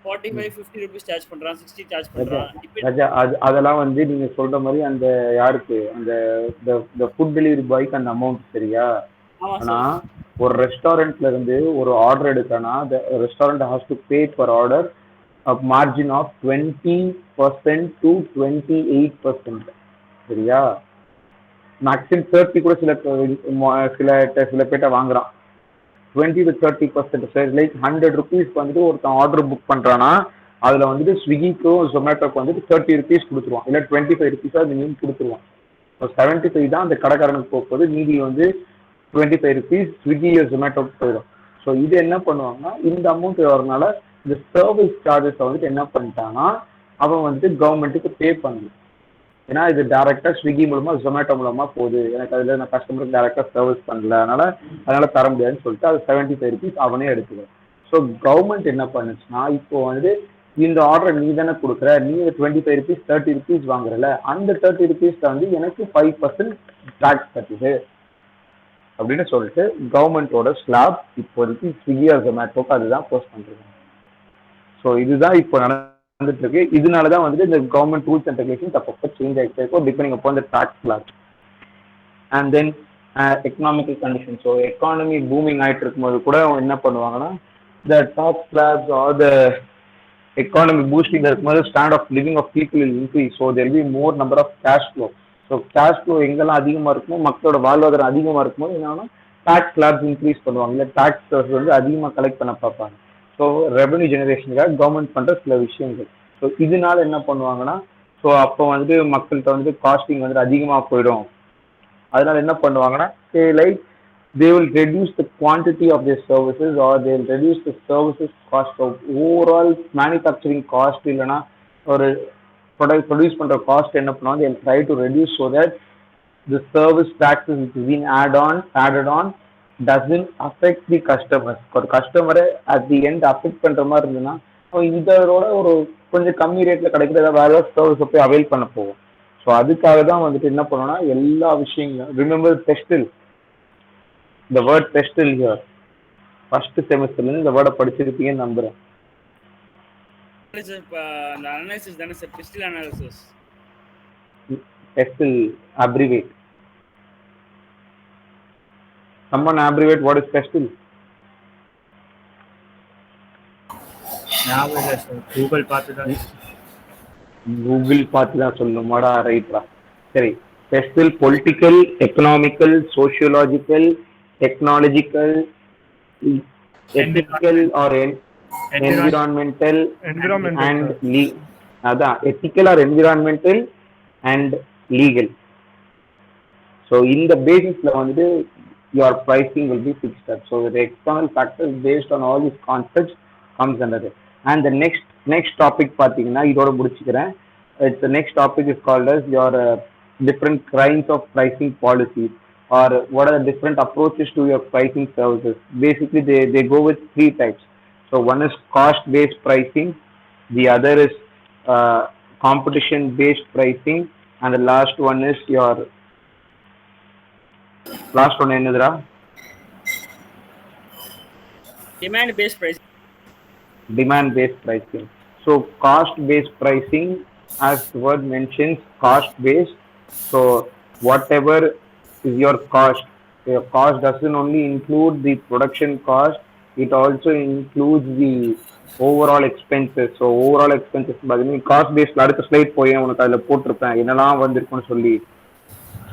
45-50 rupees சார்ஜ் பண்ணுறான், 60 சார்ஜ் பண்ணுறான். அதெல்லாம் வந்து நீங்கள் சொல்கிற மாதிரி அந்த யாருக்கு அந்த ஃபுட் டெலிவரி பாய்க்கு அந்த அமௌண்ட் சரியா? ஆனால் ஒரு ரெஸ்டாரண்ட்ல இருந்து ஒரு ஆர்டர் எடுக்கனா restaurant has to pay per order margin of 20% to 28%. சரியா? மேக்ஸிமம் 30 கூட சில பேட்ட வாங்குறான். 20 to 30%. சரி, லைக் 100 rupees வந்துட்டு ஒருத்தன் ஆர்டர் புக் பண்ணுறான்னா அதில் வந்துட்டு ஸ்விக்கிக்கும் ஜொமேட்டோக்கு வந்துட்டு 30 rupees கொடுத்துருவான், இல்லை 25 rupees மினிமம் கொடுத்துருவான். 75 தான் அந்த கடைக்காரனுக்கு போகும்போது மீதி வந்து 25 rupees ஸ்விக்கி ஜொமேட்டோக்கு போயிடும். ஸோ இது என்ன பண்ணுவாங்கன்னா இந்த அமௌண்ட் வரனால இந்த சர்வீஸ் சார்ஜஸை வந்துட்டு என்ன பண்ணிட்டான்னா அவன் வந்துட்டு கவர்மெண்ட்டுக்கு பே பண்ணணும். ஏன்னா இது டேரெக்டாக ஸ்விக்கி மூலமாக ஜொமேட்டோ மூலமாக போகுது, எனக்கு அதில் நான் கஸ்டமருக்கு டேரெக்டாக சர்வீஸ் பண்ணல, அதனால் தர முடியாதுன்னு சொல்லிட்டு அது 75 rupees அவனே எடுத்துக்குவேன். ஸோ கவர்மெண்ட் என்ன பண்ணுச்சுன்னா இப்போ வந்து இந்த ஆர்டரை நீ தானே கொடுக்குற, நீ 25 rupees 30 rupees வாங்குறல, அந்த 30 rupeesல வந்து எனக்கு 5% டேக்ஸ் கட்டுது அப்படின்னு சொல்லிட்டு கவர்மெண்ட்டோட ஸ்லாப் இப்போதைக்கு ஸ்விக்கி ஆர் ஜொமேட்டோக்கு அதுதான் போஸ்ட் பண்ணுறாங்க. ஸோ இதுதான் இப்போ நடந்துட்டு இருக்கு. இதனால தான் வந்துட்டு இந்த கவர்மெண்ட் ரூல்ஸ் அண்ட் ரெகுலேஷன்ஸ் அப்பப்போ சேஞ்ச் ஆகிட்டே இருக்கும் டிபெண்டிங் அப்போ இந்த tax slab. And then economical condition. So economy booming ஆகிட்டு இருக்கும்போது கூட அவங்க என்ன பண்ணுவாங்கன்னா the top class or the economy boosting இருக்கும்போது stand of living of people will increase. ஸோ there will be more number of cash flow. So cash flow எங்கெல்லாம் அதிகமாக இருக்குமோ மக்களோட வாழ்வாதாரம் அதிகமாக இருக்கும்போது என்னன்னா டாக்ஸ் ஸ்லாப்ஸ் இன்க்ரீஸ் பண்ணுவாங்க, இல்லை டாக்ஸ் வந்து அதிகமாக கலெக்ட் பண்ண பார்ப்பாங்க. ஸோ ரெவன்யூ ஜெனரேஷனுக்காக கவர்மெண்ட் பண்ணுற சில விஷயங்கள். ஸோ இதனால என்ன பண்ணுவாங்கன்னா ஸோ அப்போ வந்து மக்கள்கிட்ட வந்து காஸ்டிங் வந்து அதிகமாக போயிடும். அதனால என்ன பண்ணுவாங்கன்னா like they will reduce the quantity of their services or they will reduce the services cost of overall manufacturing cost இல்லைன்னா ஒரு ப்ரொடியூஸ் பண்ற காஸ்ட் என்ன பண்ணுவாங்க they will try to reduce so that the service taxes which is being added on doesn't affect the customers. ஒரு கஸ்டமரை at the end affect பண்ற மாதிரி இருந்ததுன்னா இதோட ஒரு கொஞ்சம் கம்மி ரேட்ல கிடைக்கிற ஏதாவது வேற சர்வீஸை போய் அவைல் பண்ண போகும். ஸோ அதுக்காக தான் வந்துட்டு என்ன பண்ணோம்னா எல்லா விஷயங்களும் ரிமெம்பர் டெஸ்டில் the word pestle here first semester la இந்த வேர்டை படிச்சிருப்பீங்கன்னு நம்புறேன். அந்த அனாலிசிஸ் தானே sir, pestle analysis. pestle abbreviate, someone abbreviate what is pestle? Google பார்த்து தான் சொல்லணுமாடா? ரைட்ரா. சரி, pestle political, economical, sociological, technological, ethical or environmental and அதான் ethical or environmental and legal. So in the basisல வந்து your pricing will be fixed up. So the external factors based on all these concepts comes under it. And the next topic பாத்தீங்கன்னா இதோட முடிச்சுக்கிறேன். The next topic is called as your different kinds of pricing policies or what are the different approaches to your pricing services. Basically they go with three types. So one is cost based pricing, the other is competition based pricing, and the last one is your என்னதுடா? demand based pricing. Demand based pricing. So cost based pricing, as the word mentions, cost based. So whatever is your cost doesn't only include the production cost, it also includes the overall expenses. So overall expenses பாத்தீங்கன்னா cost பேஸ்ல அடுத்த slide போய் உனக்கு அதுல போட்டிருப்பேன் என்னெல்லாம் வந்திருக்குன்னு சொல்லி.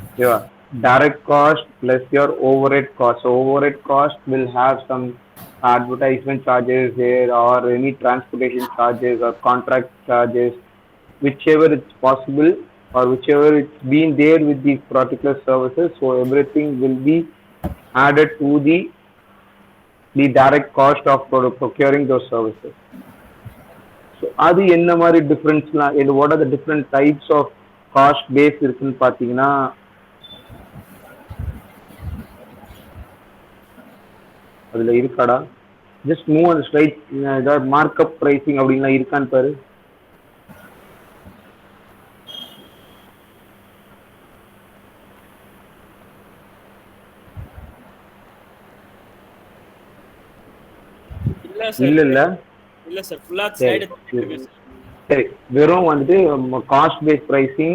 ஓகேவா? direct cost plus your overhead cost. So overhead cost will have some advertisement charges there or any transportation charges or contract charges, whichever it's possible or whichever it's been there with these particular services. So everything will be added to the direct cost of procuring those services. So adu enna mari difference la, and what are the different types of cost base irukku pathina adula irukada? Just move on the slide. That markup pricing அப்படினா இருக்கான்னு பாரு. இல்ல sir ஃபுல்லா slide. சரி, வெறும் வந்து cost based pricing,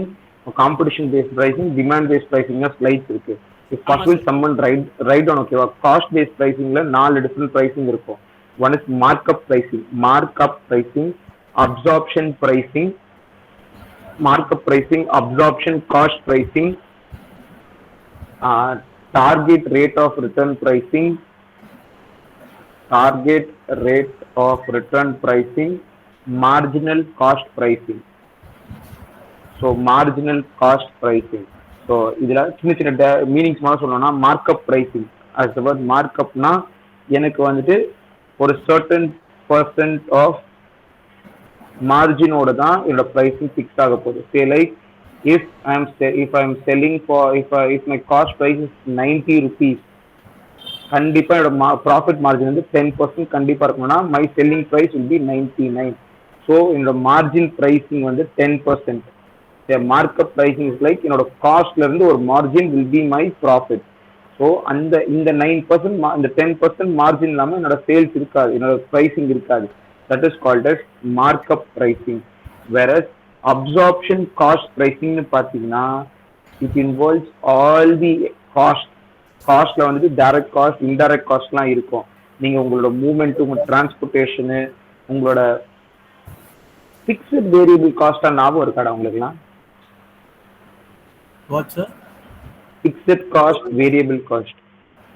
competition based pricing, demand based பிரைசிங்னா slides இருக்கு. If possible someone write down. ஓகேவா? காஸ்ட் பேஸ்ட் பிரைசிங்ல 4 டிஃபரெண்ட் பிரைசிங் இருக்கும். One is markup pricing, absorption pricing, markup pricing, absorption cost pricing, target rate of return pricing, target rate of return pricing, marginal cost pricing. So marginal cost pricing. So idla chinna chinna meanings ma சொல்லணும்னா markup pricing. As the word markup na எனக்கு வந்துட்டு ஒரு certain percent of margin ஓட தான் என்னோட pricing fix ஆக போகுது. Say like if I am selling for if my cost price is 90 rupees, கண்டிப்பா என்னோட ப்ராஃபிட் மார்ஜின் வந்து 10% கண்டிப்பா இருக்கணும்னா my selling price will be 99. So என்னோட மார்ஜின் பிரைசிங் வந்து 10%. மார்க்கப் பிரைசிங் இஸ் லைக் என்னோட காஸ்ட்ல இருந்து ஒரு margin will be my profit. So இந்த 9% இந்த 10% மார்ஜின் இல்லாமல் என்னோட சேல்ஸ் இருக்காது, என்னோட பிரைசிங் இருக்காது. That is called as markup pricing. Whereas absorption cost பிரைசிங்னு பார்த்தீங்கன்னா it involves all the cost காஸ்ட்ல வந்துட்டு டைரக்ட் காஸ்ட் இன்டைரக்ட் காஸ்ட்லாம் இருக்கும். நீங்க உங்களோட மூவ்மெண்ட், உங்க டிரான்ஸ்போர்ட்டேஷனு, உங்களோட ஃபிக்ஸ்ட் வேரியபிள் காஸ்டா ஞாபகம் இருக்காடா உங்களுக்குலாம்? What, sir? Fixed cost, variable cost.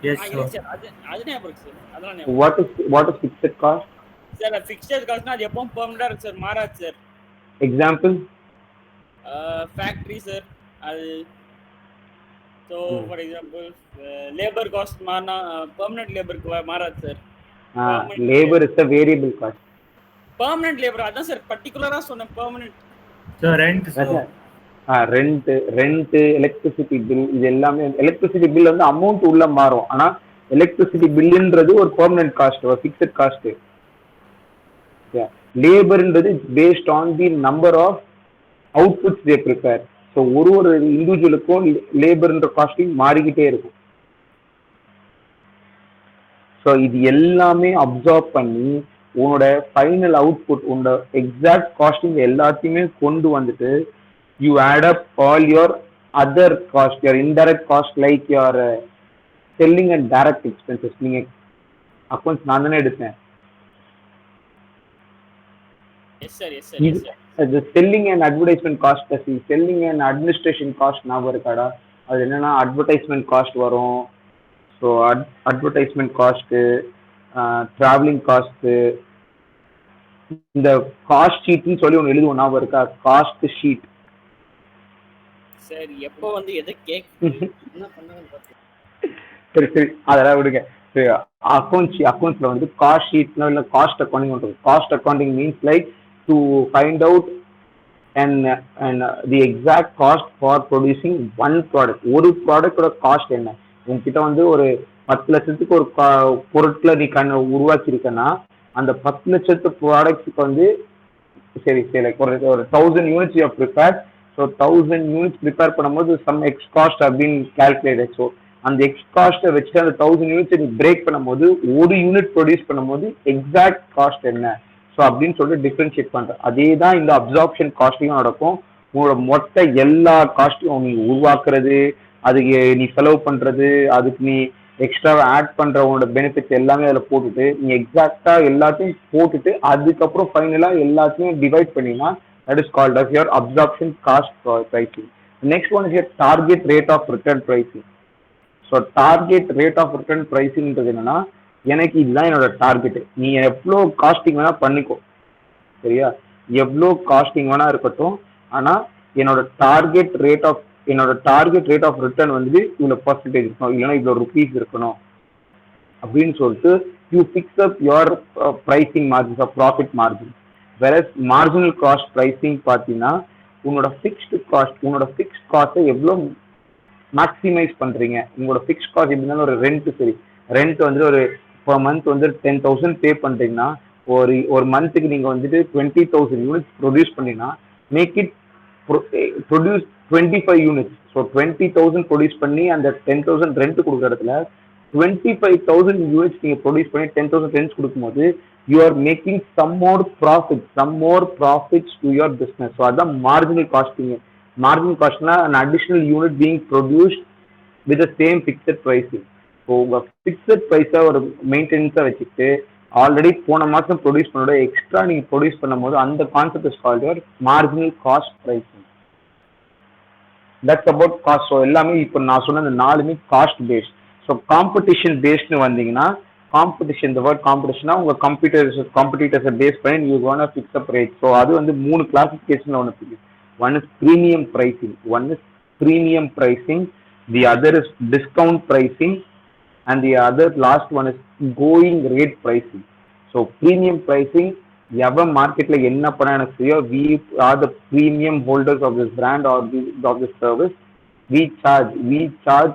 Yes, இல்ல sir. சார் அது ஞாபகம் இருக்கு சார். அதெல்லாம் ஞாபகம் what is fixed cost? Sir. Fixed காஸ்ட்னா அது எப்பவும் பெர்மனண்டா இருக்கு சார், மாறாது சார். Example factory sir. அது so for example labour cost மாறினா பெர்மனன்ட் லேபருக்கு மாறாது sir. Labour is the variable cost. Permanent labour அதான் சார் பர்టిక్యులரா சொன்ன permanent. Sir, rent, sir. Rent, electricity bill, இது எல்லாமே எலக்ட்ரிசிட்டி பில் வந்து அமௌண்ட் உள்ள மாறும். ஆனா எலக்ட்ரிசிட்டி பில்லுன்றது ஒரு பெர்மனன்ட் காஸ்ட், ஒரு ஃபிக்ஸட் காஸ்ட். லேபர்ன்றது based on the number of outputs they prepare. So ஒரு இண்டிவிஜுவலுக்கும் லேபர்ன்ற காஸ்டிங் மாறிக்கிட்டே இருக்கும். ஸோ இது எல்லாமே அப்சார்ப் பண்ணி உன்னோட ஃபைனல் அவுட்புட், உன்னோட எக்ஸாக்ட் காஸ்டிங் எல்லாத்தையுமே கொண்டு வந்துட்டு you add up all your other cost, your indirect cost like your selling and direct expenses. நீங்க அக்கௌண்ட்ஸ் நான் தானே எடுத்தேன். Yes sir, yes sir, yes sir. அது selling and advertisement cost, selling and administration cost ஞாபகம் இருக்காடா? அது என்னன்னா advertisement cost வரும். So advertisement cost, travelling cost, இந்த காஸ்ட் ஷீட்னு சொல்லி ஒன்று எழுதுவோம் ஞாபகம் இருக்கா? Cost sheet. சார் எப்போ வந்து எதை என்ன பண்ணாங்கன்னு பார்த்து சரி அதெல்லாம் விடுங்க. அக்கௌண்ட்ஸ்ல வந்து காஸ்ட் ஷீட்னா இல்லை காஸ்ட் அக்கௌண்டிங் ఉంటుంది. Cost accounting means like to find out and the exact cost for producing one product. ஒரு ப்ராடக்டோட காஸ்ட் என்ன? உங்ககிட்ட வந்து ஒரு 10 லட்சத்துக்கு ஒரு பொருட்களை நீ உருவாக்கியிருக்கன்னா அந்த 10 லட்சத்து ப்ராடக்ட்ஸுக்கு வந்து சரி ஒரு 1000 units you prepare. So 1000 units prepare பண்ணும்போது சம் எக்ஸ் காஸ்ட் அப்படின்னு கால்குலேட்டட். ஸோ அந்த எக்ஸ் காஸ்ட்டை வச்சுட்டு அந்த 1000 யூனிட்ஸை நீ பிரேக் பண்ணும்போது ஒரு யூனிட் ப்ரொடியூஸ் பண்ணும்போது எக்ஸாக்ட் காஸ்ட் என்ன ஸோ அப்படின்னு சொல்லிட்டு டிஃப்ரென்ஷியேட் பண்ணுறேன். அதே தான் இந்த அப்சார்ப்ஷன் காஸ்ட்லையும் நடக்கும். உங்களோட மொத்த எல்லா காஸ்ட்டையும் நீ உருவாக்குறது, அதுக்கு நீ செலவு பண்ணுறது, அதுக்கு நீ எக்ஸ்ட்ராவை ஆட் பண்ணுற உன்னோட பெனிஃபிட்ஸ் எல்லாமே அதில் போட்டுட்டு நீ எக்ஸாக்டாக எல்லாத்தையும் போட்டுட்டு அதுக்கப்புறம் ஃபைனலாக எல்லாத்தையும் டிவைட் பண்ணினா that is called as your absorption cost pricing. The next one is your target rate of return pricing. So target rate of return pricing ன்றது என்னன்னா, எனக்கு இதுதான் என்னோட டார்கெட். நீ எவ்வளோ காஸ்டிங் வேணா பண்ணிக்கோ, சரியா? எவ்வளோ காஸ்டிங் வேணா இருக்கட்டும். ஆனால் என்னோட டார்கெட் ரேட் ஆஃப் ரிட்டர்ன் வந்து இவ்வளோ பர்சன்டேஜ் இருக்கணும், இல்லைன்னா இவ்வளோ ருபீஸ் இருக்கணும் அப்படின்னு சொல்லிட்டு you fix up your pricing margins of profit margin. Versus marginal cost pricing பார்த்தீங்கன்னா உன்னோட ஃபிக்ஸ்டு காஸ்ட்டை எவ்வளோ மேக்ஸிமைஸ் பண்ணுறீங்க. உங்களோட ஃபிக்ஸ்ட் காஸ்ட் எப்படி இருந்தாலும் ஒரு ரெண்ட் வந்துட்டு ஒரு பர் மந்த் வந்து 10,000 பே பண்ணுறீங்கன்னா ஒரு மந்த்துக்கு நீங்கள் வந்துட்டு 20,000 யூனிட்ஸ் ப்ரொடியூஸ் பண்ணீங்கன்னா make it produce 25 units. So 20,000 produce பண்ணி அந்த 10,000 ரெண்ட் கொடுக்குற இடத்துல 25,000 யூனிட்ஸ் நீங்கள் ப்ரொடியூஸ் பண்ணி 10,000 ரெண்ட்ஸ் கொடுக்கும்போது you are making some more profits to your business. So that's marginal costing. Marginal cost na an additional unit being produced with the same fixed pricing. So fixed price or maintenance வச்சுட்டு already போன மாதம் produce பண்ணோட extra நீங்கள் produce பண்ணும்போது அந்த concept is called your marginal cost pricing. That's about cost. So எல்லாமே இப்போ நான் சொன்ன இந்த 4மே காஸ்ட் பேஸ்ட். ஸோ காம்படிஷன் பேஸ்ட்னு வந்தீங்கன்னா காம்படிஷன், இந்த வேர்ட் காம்படிஷனா உங்கள் காம்படிட்டர்ஸை பேஸ் பண்ணி you gonna fix up rate. So அது வந்து 3 கிளாசிஃபிகேஷனில் ஒன்று இருக்குது. One is premium pricing, the other is discount pricing and the other last one is going rate pricing. So premium pricing எவன் மார்க்கெட்ல என்ன பண்ண எனக்கு தெரியும், we are the premium holders of this brand or of this service. we charge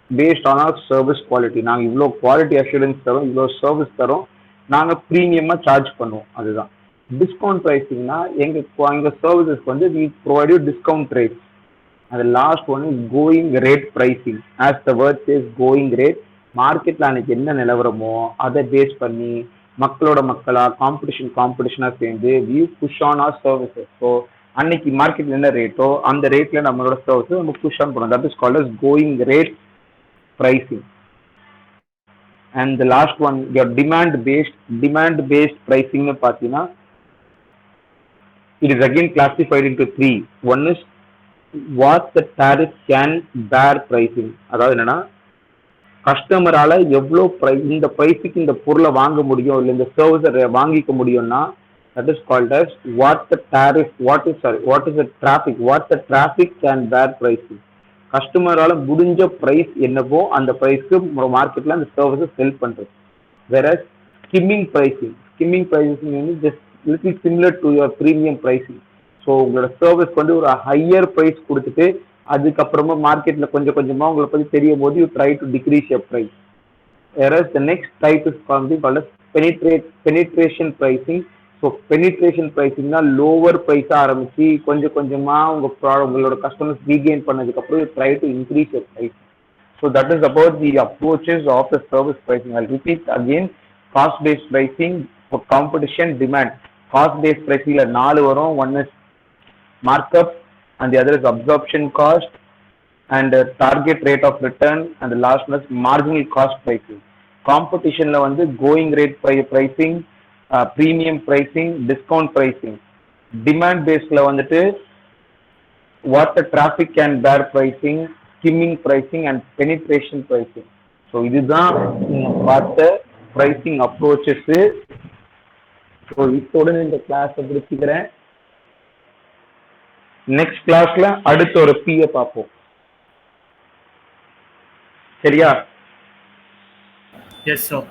based on our service quality. நாங்கள் இவ்வளோ quality assurance தரோம், இவ்வளோ சர்வீஸ் தரோம், நாங்கள் ப்ரீமியமாக சார்ஜ் பண்ணுவோம். அதுதான் டிஸ்கவுண்ட் ப்ரைஸிங்னா எங்கள் சர்வீசஸ்க்கு வந்து we provide you discount rates. and the last one is going rate pricing. as the word says going rate, மார்க்கெட்ல அன்னைக்கு என்ன நிலவரமோ அதை பேஸ் பண்ணி மக்களா காம்படிஷனா சேர்ந்து we push on our services. So அன்னைக்கு மார்க்கெட்ல என்ன ரேட்டோ அந்த ரேட்ல நம்மளோட சர்வீஸ் நம்ம புஷ் ஆன் பண்ணுவோம். That is called as going rate pricing. And the last one, your demand based pricing னு பார்த்தீங்கன்னா it is again classified into three. One is what the tariff can bear pricing. அதாவது என்னன்னா கஸ்டமரால எவ்வளோ இந்த ப்ரைஸுக்கு இந்த பொருளை வாங்க முடியும் இல்லை இந்த சர்வீஸை வாங்கிக்க முடியும்னா that is called as what the traffic can bear pricing. கஸ்டமரால முடிஞ்ச பிரைஸ் என்னவோ அந்த பிரைஸ்க்கு மார்க்கெட்ல அந்த சர்வீஸை செல் பண்றது. whereas skimming pricing வந்து just little similar to your premium pricing. So உங்களோட சர்வீஸ்க்கு வந்து ஒரு ஹையர் ப்ரைஸ் கொடுத்துட்டு அதுக்கப்புறமா மார்க்கெட்ல கொஞ்சம் கொஞ்சமா உங்களை பத்தி தெரியும் போது you try to decrease your price. whereas the next type is called as penetration pricing. So penetration ப்ரைஸிங்னா லோவர் ப்ரைஸாக ஆரம்பிச்சு கொஞ்சம் கொஞ்சமாக உங்களோட கஸ்டமர்ஸ் ரீகெயின் பண்ணதுக்கப்புறம் you try to increase your price. So that is about the approaches of the service pricing. I repeat again, cost based pricing, competition, demand. Cost based ப்ரைஸிங்கில் 4 வரும். One is markup and the other is absorption cost and target rate of return and the last one is marginal cost pricing. Competition la vandu going rate pricing, premium pricing, discount pricing. Demand based la vandu what the traffic can bear pricing, skimming pricing and penetration pricing. So idha paatha pricing approaches. So இதோட இந்த class முடிச்சுக்கிறேன். Next கிளாஸ்ல அடுத்த ஒரு BA பார்ப்போம். சரியா? Yes, sir.